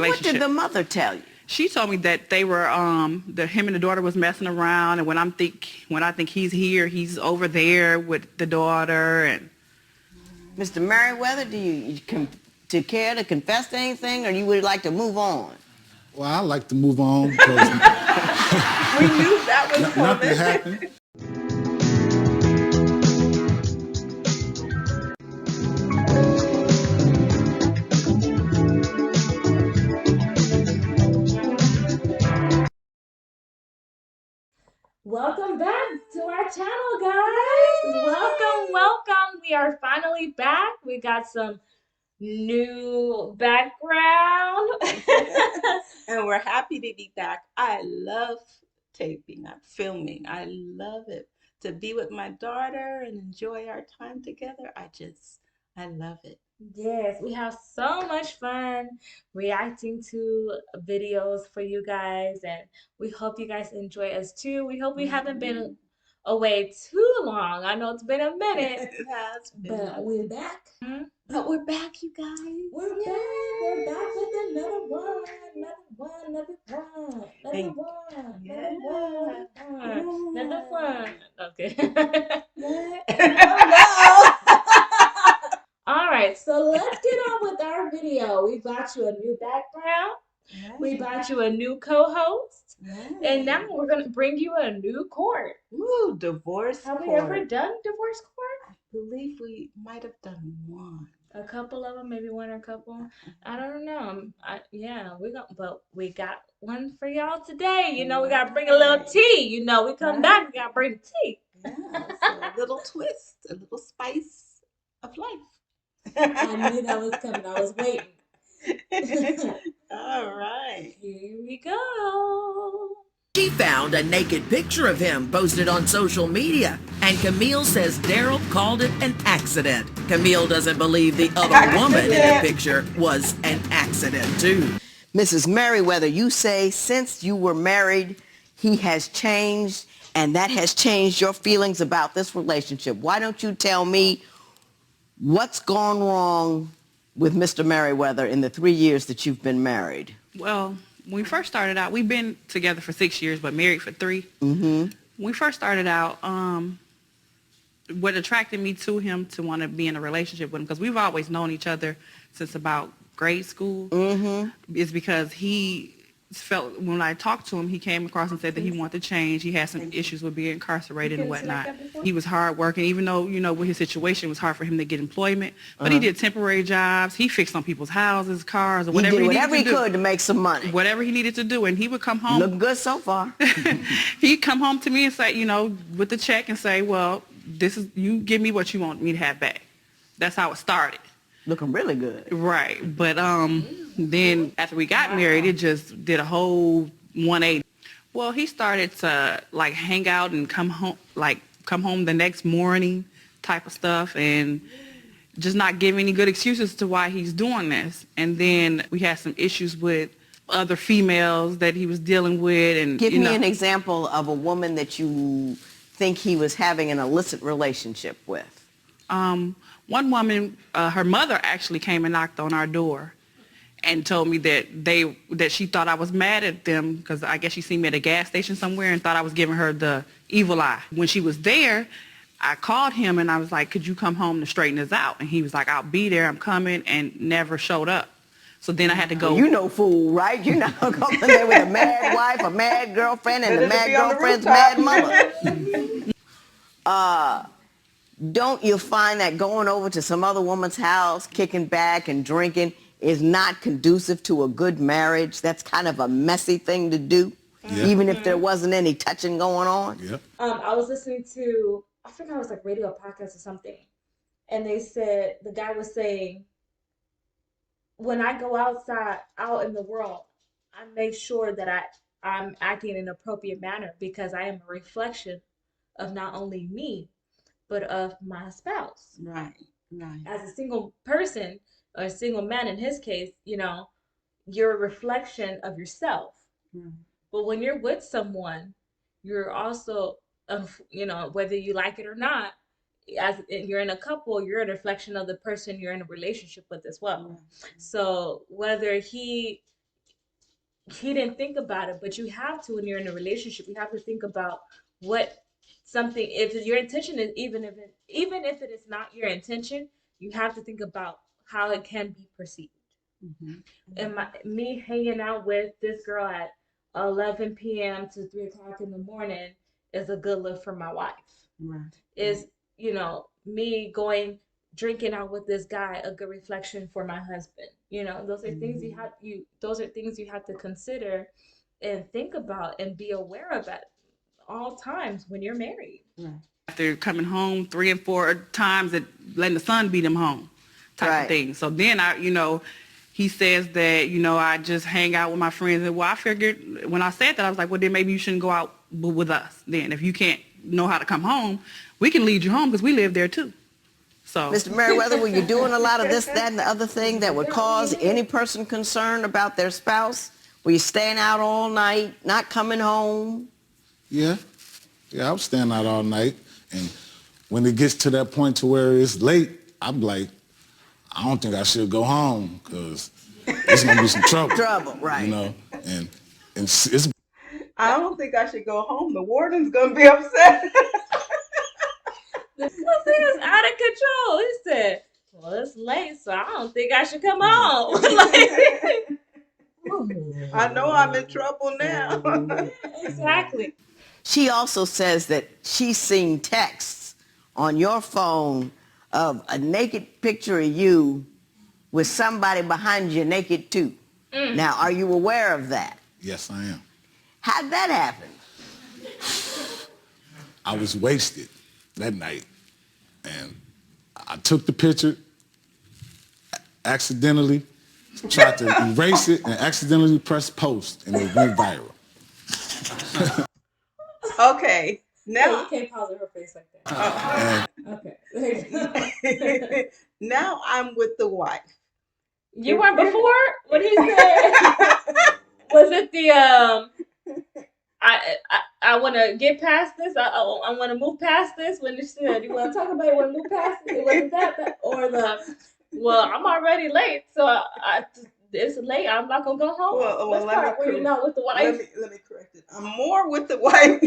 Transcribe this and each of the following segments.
relationship. What did the mother tell you? She told me that they were that him and the daughter was messing around, and when I think he's here, he's over there with the daughter. And Mr. Merriweather, do you care to confess to anything, or you would like to move on? Well, I like to move on because we knew that was coming. Nothing happened. Welcome back to our channel, guys. Welcome. We are finally back. We got some new background. And we're happy to be back. I love taping, filming. I love it. To be with my daughter and enjoy our time together. I love it. Yes, we have so much fun reacting to videos for you guys, and we hope you guys enjoy us too. We hope we haven't been away too long. I know it's been a minute, It has been. but we're back. But we're back, you guys. We're back. We're back with another one. Okay. All right, so let's get on with our video. We brought you a new background. Yes. We brought you a new co-host. Yes. And now we're going to bring you a new court. Ooh, divorce court. Have we ever done divorce court? I believe we might have done one. A couple of them, maybe one or a couple. I don't know. But we got one for y'all today. You know, we got to bring a little tea. You know, we come back, we got to bring the tea. Yeah, so a little twist, a little spice of life. I knew that was coming. I was waiting. All right. Here we go. She found a naked picture of him posted on social media, and Camille says Daryl called it an accident. Camille doesn't believe the other woman in the picture was an accident, too. Mrs. Merriweather, you say since you were married, he has changed, and that has changed your feelings about this relationship. Why don't you tell me what's gone wrong with Mr. Merriweather in the 3 years that you've been married? Well, when we first started out, we've been together for 6 years, but married for 3. Mm-hmm. When we first started out, what attracted me to him to want to be in a relationship with him, because we've always known each other since about grade school, is because he felt, when I talked to him, he came across and said that he wanted to change. He had some issues with being incarcerated and whatnot. He was hard working, even though, you know, with his situation, it was hard for him to get employment. But he did temporary jobs. He fixed on people's houses, cars, or whatever he did whatever he could to make some money. Whatever he needed to do. And he would come home. Look good so far. He'd come home to me and say, you know, with the check and say, well, this is, you give me what you want me to have back. That's how it started. Looking really good. Right. But then after we got married, it just did a whole 180. Well, he started to like hang out and come home the next morning type of stuff, and just not give any good excuses to why he's doing this. And then we had some issues with other females that he was dealing with. And give me an example of a woman that you think he was having an illicit relationship with. One woman, her mother actually came and knocked on our door and told me that she thought I was mad at them because I guess she seen me at a gas station somewhere and thought I was giving her the evil eye. When she was there, I called him and I was like, could you come home to straighten this out? And he was like, I'll be there, I'm coming, and never showed up. So then I had to go. You know, fool, right? You're not going to come there with a mad wife, a mad girlfriend, and the mad girlfriend's mad mother. Don't you find that going over to some other woman's house, kicking back and drinking, is not conducive to a good marriage? That's kind of a messy thing to do, even if there wasn't any touching going on. Yep. I was listening to, I think I was like radio podcast or something, and they said, the guy was saying, when I go outside, out in the world, I make sure that I'm acting in an appropriate manner because I am a reflection of not only me, but of my spouse. Right. As a single person, or a single man in his case, you know, you're a reflection of yourself. But when you're with someone, you're also, you know, whether you like it or not, as you're in a couple, you're a reflection of the person you're in a relationship with as well. So whether he he didn't think about it, but you have to when you're in a relationship. You have to think about what something, if your intention is, even if it is not your intention, you have to think about how it can be perceived. And me hanging out with this girl at 11 p.m. to 3 o'clock in the morning is a good look for my wife. Right. Is, me going drinking out with this guy a good reflection for my husband? Those are things those are things you have to consider and think about and be aware of at all times when you're married. Right. After coming home 3 and 4 times and letting the son beat him home type Right. of thing. So then he says that, I just hang out with my friends. And well, I figured when I said that, I was like, well, then maybe you shouldn't go out with us. Then if you can't know how to come home, we can lead you home because we live there too. So, Mr. Merriweather, were you doing a lot of this, that, and the other thing that would cause any person concern about their spouse? Were you staying out all night, not coming home? Yeah. Yeah, I was staying out all night. And when it gets to that point to where it's late, I'm like, I don't think I should go home because it's going to be some trouble. Trouble, right. And it's I don't think I should go home. The warden's gonna be upset. The pussy is out of control. He said, well, it's late, so I don't think I should come home. I know I'm in trouble now. Exactly. She also says that she's seen texts on your phone of a naked picture of you with somebody behind you naked too. Now, are you aware of that? yes, I am. How'd that happen? I was wasted that night. And I took the picture, accidentally tried to erase it, and accidentally pressed post, and it went viral. Okay, Hey, now you can't pause her face like that. Okay. now I'm with the wife. You weren't before? What he said? Was it the I want to get past this. I want to move past this. When you said you want to talk about it, want to move past it. Was that or the? Well, I'm already late, so it's late. I'm not gonna go home. Well, Which part were you not with the wife? Let me correct it. I'm more with the wife.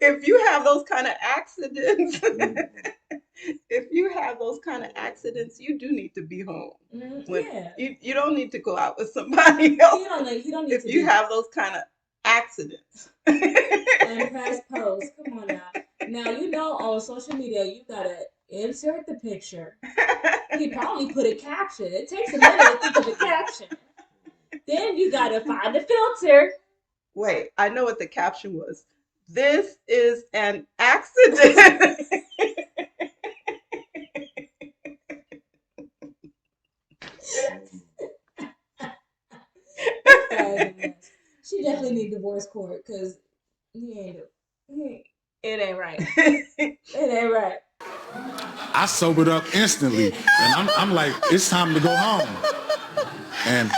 If you have those kind of accidents, you do need to be home. Yeah. You don't need to go out with somebody else. You don't need If to you be have those kind of accidents. and press post. Come on now. Now on social media you gotta insert the picture. He probably put a caption. It takes a minute to think of a caption. Then you gotta find the filter. Wait, I know what the caption was. This is an accident. She definitely need divorce court because it ain't right. It ain't right. I sobered up instantly, and I'm like, it's time to go home. And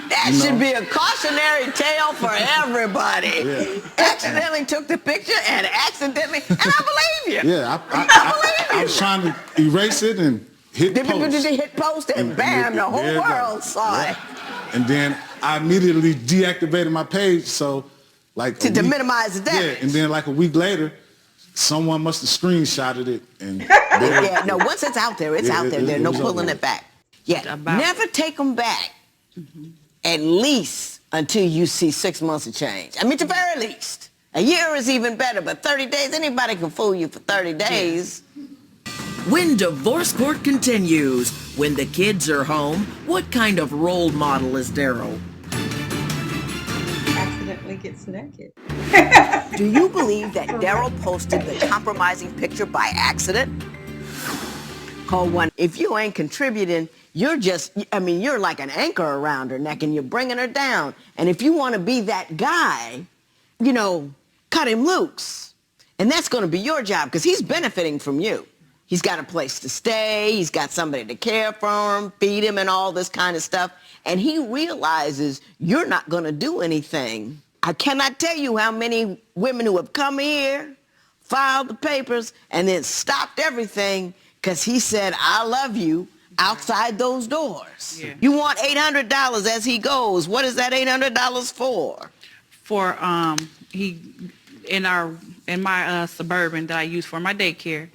That should be a cautionary tale for everybody. Yeah. Accidentally took the picture and accidentally, and I believe you. yeah, I was trying to erase it and hit post. Hit post and bam, the whole there it world goes. saw it. And then I immediately deactivated my page, so like To minimize the damage. Yeah, and then like a week later, someone must have screenshotted it, and Yeah, no, once it's out there, it's Yeah, out there. it There's no was pulling over. it back. Yeah, About- never take them back. At least until you see 6 months of change. I mean, at the very least. A year is even better, but 30 days, anybody can fool you for 30 days. When divorce court continues, when the kids are home, what kind of role model is Daryl? Accidentally gets naked. Do you believe that Daryl posted the compromising picture by accident? Call one. If you ain't contributing, you're like an anchor around her neck and you're bringing her down. And if you want to be that guy, cut him loose. And that's going to be your job because he's benefiting from you. He's got a place to stay. He's got somebody to care for him, feed him, and all this kind of stuff. And he realizes you're not going to do anything. I cannot tell you how many women who have come here, filed the papers, and then stopped everything because he said, I love you. outside those doors. Yeah. You want $800 as he goes. What is that $800 for? For he in my Suburban that I use for my daycare,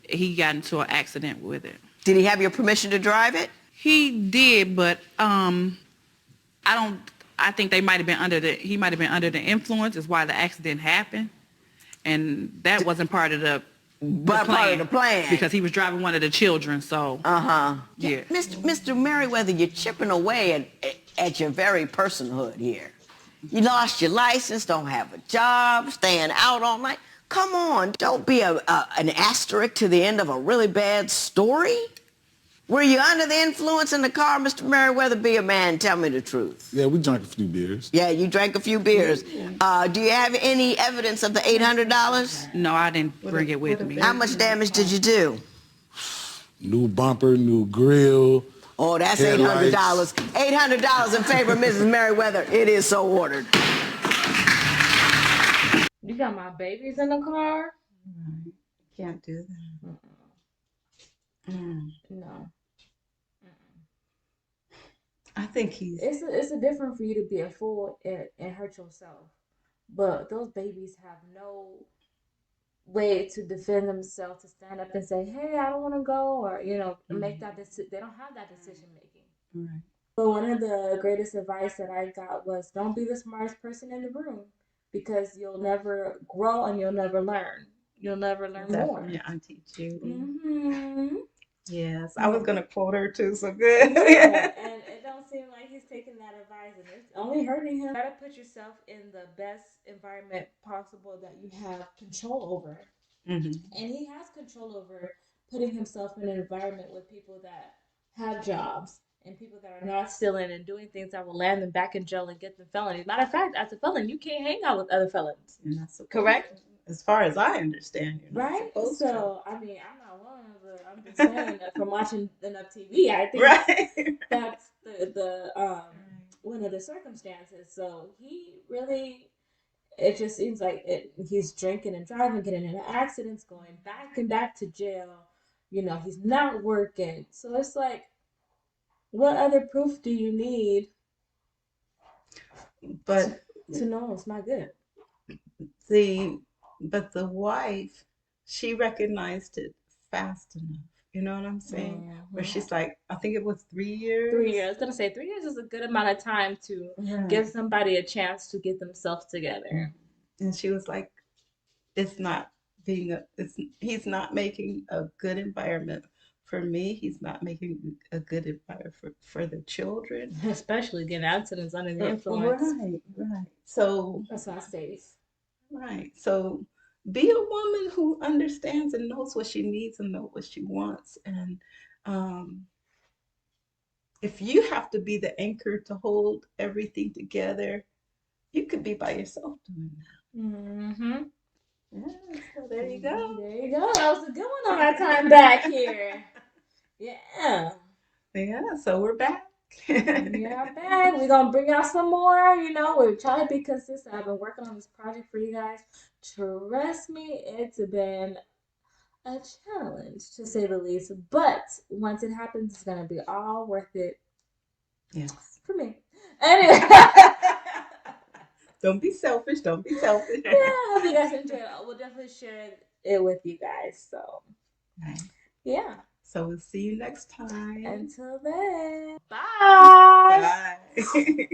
he got into an accident with it. Did he have your permission to drive it? He did, but I think he might have been under the influence is why the accident happened. And that wasn't part of the Part of the plan. because he was driving one of the children, so yeah. Mr. Merriweather, you're chipping away at your very personhood here. You lost your license, don't have a job, staying out all night. Come on, don't be an asterisk to the end of a really bad story. Were you under the influence in the car, Mr. Merriweather? Be a man, tell me the truth. Yeah, we drank a few beers. Yeah, you drank a few beers. Do you have any evidence of the $800? No, I didn't bring it with me. How much damage did you do? New bumper, new grill. Oh, that's Headlights. $800. $800 in favor of Mrs. Merriweather. It is so ordered. You got my babies in the car? Can't do that. No. I think he's. It's a different for you to be a fool and hurt yourself, but those babies have no way to defend themselves, to stand up and say, "Hey, I don't want to go," or make that decision. They don't have that decision making. Right. But one of the greatest advice that I got was, don't be the smartest person in the room, because you'll never grow and you'll never learn. You'll never learn more. From your Auntie Judy. Mm-hmm. Yes, I was gonna quote her too. So good. Yeah, and it don't seem like he's taking that advice, and it's only hurting him. You gotta put yourself in the best environment possible that you have control over. Mm-hmm. And he has control over putting himself in an environment with people that have jobs and people that are not stealing and doing things that will land them back in jail and get them felonies. Matter of fact, as a felon, you can't hang out with other felons. And that's Correct? As far as I understand, you're not Right? supposed So, I mean, I'm not one, but I'm just saying that from watching enough TV, I to. think Right. that's the one of the circumstances. So he really, it just seems like he's drinking and driving, getting into accidents, going back and back to jail. He's not working. So it's like, what other proof do you need But to know it's not good? But the wife, she recognized it fast enough. You know what I'm saying? Mm-hmm. Where she's like, I think it was 3 years. 3 years. I was gonna say 3 years is a good amount of time to give somebody a chance to get themselves together. And she was like, he's not making a good environment for me. He's not making a good environment for the children. Especially getting accidents under the influence. Right. So That's not safe. right. So be a woman who understands and knows what she needs and knows what she wants. And if you have to be the anchor to hold everything together, you could be by yourself doing that. Mm-hmm. Yeah, so there you go. There you go. That was a good one on our time back here. Yeah. Yeah, so we're back. We are back. We're going to bring out some more. We're trying to be consistent. I've been working on this project for you guys. Trust me, it's been a challenge, to say the least. But once it happens, it's going to be all worth it. Yes. For me. Anyway. Don't be selfish. Don't be selfish. Yeah, I hope you guys enjoyed it. We'll definitely share it with you guys. So, Right. yeah. So we'll see you next time. Until then. Bye. Bye.